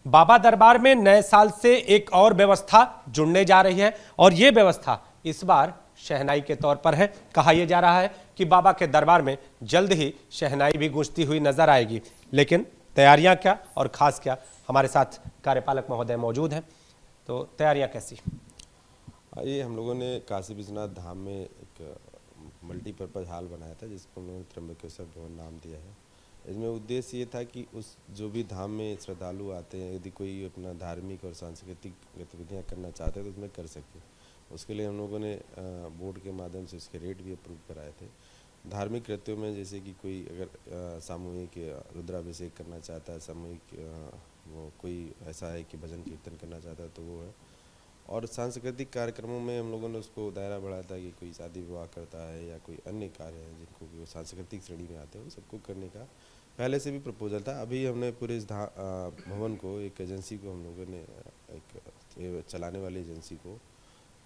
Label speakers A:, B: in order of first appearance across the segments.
A: बाबा दरबार में नए साल से एक और व्यवस्था जुड़ने जा रही है और ये व्यवस्था इस बार शहनाई के तौर पर है। कहा यह जा रहा है कि बाबा के दरबार में जल्द ही शहनाई भी गूंजती हुई नजर आएगी। लेकिन तैयारियां क्या और खास क्या, हमारे साथ कार्यपालक महोदय मौजूद हैं। तो तैयारियां कैसी?
B: ये हम लोगों ने काशी विश्वनाथ धाम में एक मल्टीपर्पज़ हॉल बनाया था, जिसको हम लोगों ने त्र्यंबकेश्वर भवन नाम दिया है। इसमें उद्देश्य ये था कि उस जो भी धाम में श्रद्धालु आते हैं, यदि कोई अपना धार्मिक और सांस्कृतिक गतिविधियां करना चाहते हैं तो उसमें कर सके। उसके लिए हम लोगों ने बोर्ड के माध्यम से उसके रेट भी अप्रूव कराए थे। धार्मिक कृत्यों में जैसे कि कोई अगर सामूहिक रुद्राभिषेक करना चाहता है, सामूहिक वो कोई ऐसा है कि भजन कीर्तन करना चाहता है तो वो है। और सांस्कृतिक कार्यक्रमों में हम लोगों ने उसको दायरा बढ़ाया था कि कोई शादी विवाह करता है या कोई अन्य कार्य है जिनको कि वो सांस्कृतिक श्रेणी में आते हैं, वो सबको करने का पहले से भी प्रपोजल था। अभी हमने पूरे इस भवन को एक एजेंसी को हम लोगों ने एक चलाने वाली एजेंसी को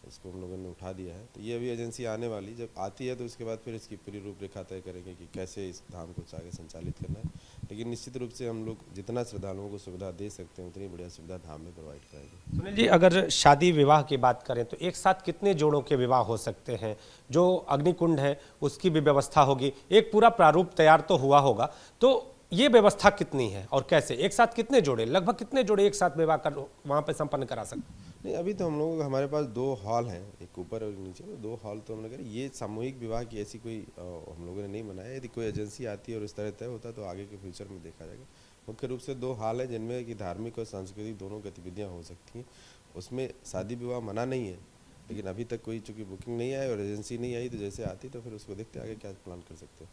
B: इसको हम लोगों ने उठा दिया है। तो ये अभी एजेंसी आने वाली जब आती है तो उसके बाद फिर इसकी पूरी रूपरेखा तय करेंगे कि कैसे इस धाम को आगे संचालित करना है। लेकिन निश्चित रूप से हम लोग जितना श्रद्धालुओं को सुविधा दे सकते हैं उतनी बढ़िया सुविधा धाम में प्रोवाइड कराएंगे।
A: सुनील जी, अगर शादी विवाह की बात करें तो एक साथ कितने जोड़ों के विवाह हो सकते हैं? जो अग्निकुंड है उसकी भी व्यवस्था होगी, एक पूरा प्रारूप तैयार तो हुआ होगा, तो ये व्यवस्था कितनी है और कैसे एक साथ कितने जोड़े, लगभग कितने जोड़े एक साथ विवाह कर वहाँ पे संपन्न करा सकते?
B: नहीं, अभी तो हम लोगों को हमारे पास 2 हॉल हैं, एक ऊपर और एक नीचे में। 2 हॉल तो हम लोग ये सामूहिक विवाह की ऐसी कोई हम लोगों ने नहीं बनाया। यदि कोई एजेंसी आती है और इस तरह तय होता है तो आगे के फ्यूचर में देखा जाएगा। मुख्य रूप से 2 हॉल हैं जिनमें कि धार्मिक और सांस्कृतिक दोनों गतिविधियाँ हो सकती हैं। उसमें शादी विवाह मना नहीं है, लेकिन अभी तक कोई चूँकि बुकिंग नहीं आई और एजेंसी नहीं आई, तो जैसे आती तो फिर उसको देखते आगे क्या प्लान कर सकते हैं।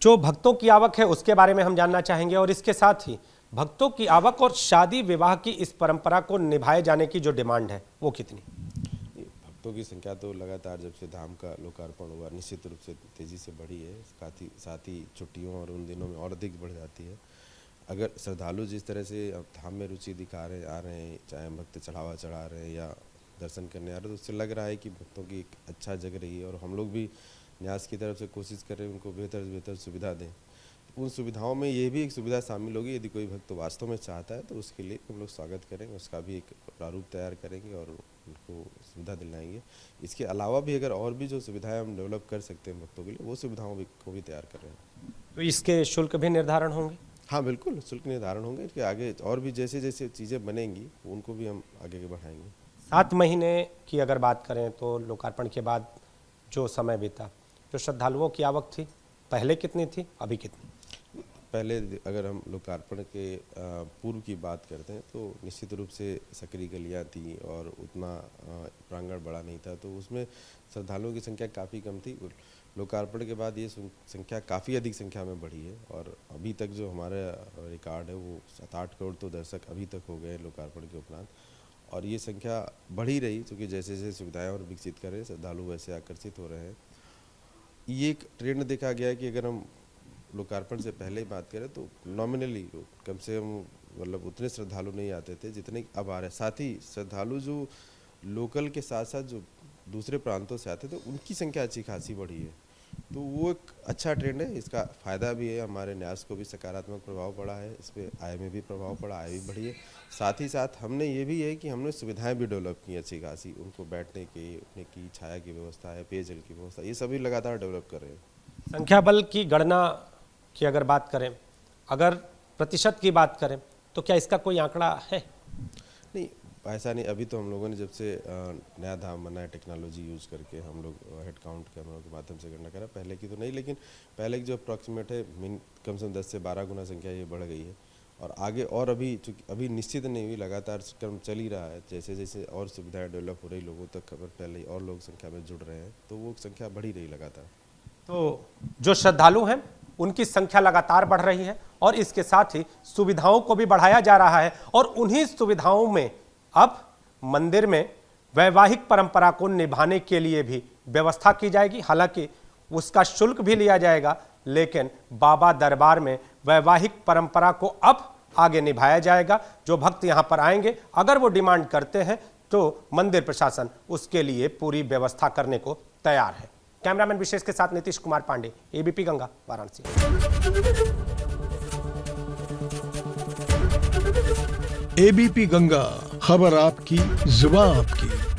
A: जो भक्तों की आवक है उसके बारे में हम जानना चाहेंगे और इसके साथ ही भक्तों की आवक और शादी विवाह की इस परंपरा को निभाए जाने की जो डिमांड है वो कितनी?
B: भक्तों की संख्या तो लगातार जब से धाम का लोकार्पण हुआ निश्चित रूप से तेज़ी से बढ़ी है। साथ ही छुट्टियों और उन दिनों में और अधिक बढ़ जाती है। अगर श्रद्धालु जिस तरह से अब धाम में रुचि दिखा रहे आ रहे हैं, चाहे भक्त चढ़ावा चढ़ा रहे हैं या दर्शन करने आ रहे हैं, तो उससे लग रहा है कि भक्तों की एक अच्छा जग रही है। और हम लोग भी न्यास की तरफ से कोशिश कर रहे हैं उनको बेहतर से बेहतर सुविधा दें। उन सुविधाओं में ये भी एक सुविधा शामिल होगी, यदि कोई भक्त वास्तव में चाहता है तो उसके लिए हम लोग स्वागत करेंगे, उसका भी एक प्रारूप तैयार करेंगे और उनको सुविधा दिलाएंगे। इसके अलावा भी अगर और भी जो सुविधाएं हम डेवलप कर सकते हैं भक्तों के लिए, वो सुविधाओं को भी तैयार कर रहे हैं।
A: तो इसके शुल्क भी निर्धारण होंगे?
B: हाँ बिल्कुल, शुल्क निर्धारण होंगे। इसके आगे और भी जैसे जैसे चीज़ें बनेंगी उनको भी हम आगे बढ़ाएंगे।
A: 7 महीने की अगर बात करें तो लोकार्पण के बाद जो समय बीता, जो श्रद्धालुओं की आवक थी पहले कितनी थी, अभी कितनी?
B: पहले अगर हम लोकार्पण के पूर्व की बात करते हैं तो निश्चित रूप से सकरी गलियाँ थी और उतना प्रांगण बड़ा नहीं था, तो उसमें श्रद्धालुओं की संख्या काफ़ी कम थी। लोकार्पण के बाद ये संख्या काफ़ी अधिक संख्या में बढ़ी है और अभी तक जो हमारा रिकॉर्ड है वो 7-8 करोड़ तो दर्शक अभी तक हो गए लोकार्पण के उपरांत। और ये संख्या बढ़ी रही क्योंकि जैसे जैसे सुविधाएँ और विकसित कर रहे हैं श्रद्धालु वैसे आकर्षित हो रहे हैं। ये एक ट्रेंड देखा गया है कि अगर हम लोकार्पण से पहले ही बात करें तो नॉमिनली कम से कम मतलब उतने श्रद्धालु नहीं आते थे जितने अब आ रहे हैं। साथ ही श्रद्धालु जो लोकल के साथ साथ जो दूसरे प्रांतों से आते थे उनकी संख्या अच्छी खासी बढ़ी है, तो वो एक अच्छा ट्रेंड है। इसका फ़ायदा भी है, हमारे न्यास को भी सकारात्मक प्रभाव पड़ा है, इस पर आय में भी प्रभाव पड़ा, आय भी बढ़ी है। साथ ही साथ हमने ये भी है कि हमने सुविधाएं भी डेवलप की अच्छी खासी, उनको बैठने की, उठने की, छाया की व्यवस्था है, पेयजल की व्यवस्था, ये सभी लगातार डेवलप कर रहे हैं।
A: संख्या बल की गणना की अगर बात करें, अगर प्रतिशत की बात करें तो क्या इसका कोई आंकड़ा है?
B: नहीं, ऐसा नहीं। अभी तो हम लोगों ने जब से नया धाम बना है टेक्नोलॉजी यूज़ करके हम लोग हेड काउंट कैमरों के माध्यम से गणना करा, पहले की तो नहीं, लेकिन पहले की जो अप्रॉक्सीमेट है कम से कम 10 से 12 गुना संख्या ये बढ़ गई है। और आगे और अभी चूँकि अभी निश्चित नहीं हुई, लगातार क्रम चल ही रहा है। जैसे जैसे और सुविधाएं डेवलप हो रही, लोगों तक खबर फैल रही और लोग संख्या में जुड़ रहे हैं, तो वो संख्या बढ़ी रही लगातार।
A: तो जो श्रद्धालु हैं उनकी संख्या लगातार बढ़ रही है और इसके साथ ही सुविधाओं को भी बढ़ाया जा रहा है और उन्हीं सुविधाओं में अब मंदिर में वैवाहिक परंपरा को निभाने के लिए भी व्यवस्था की जाएगी। हालांकि उसका शुल्क भी लिया जाएगा, लेकिन बाबा दरबार में वैवाहिक परंपरा को अब आगे निभाया जाएगा। जो भक्त यहां पर आएंगे अगर वो डिमांड करते हैं तो मंदिर प्रशासन उसके लिए पूरी व्यवस्था करने को तैयार है। कैमरामैन विशेष के साथ नीतीश कुमार पांडे, एबीपी गंगा, वाराणसी।
C: एबीपी गंगा, खबर आपकी, जुबान आपकी।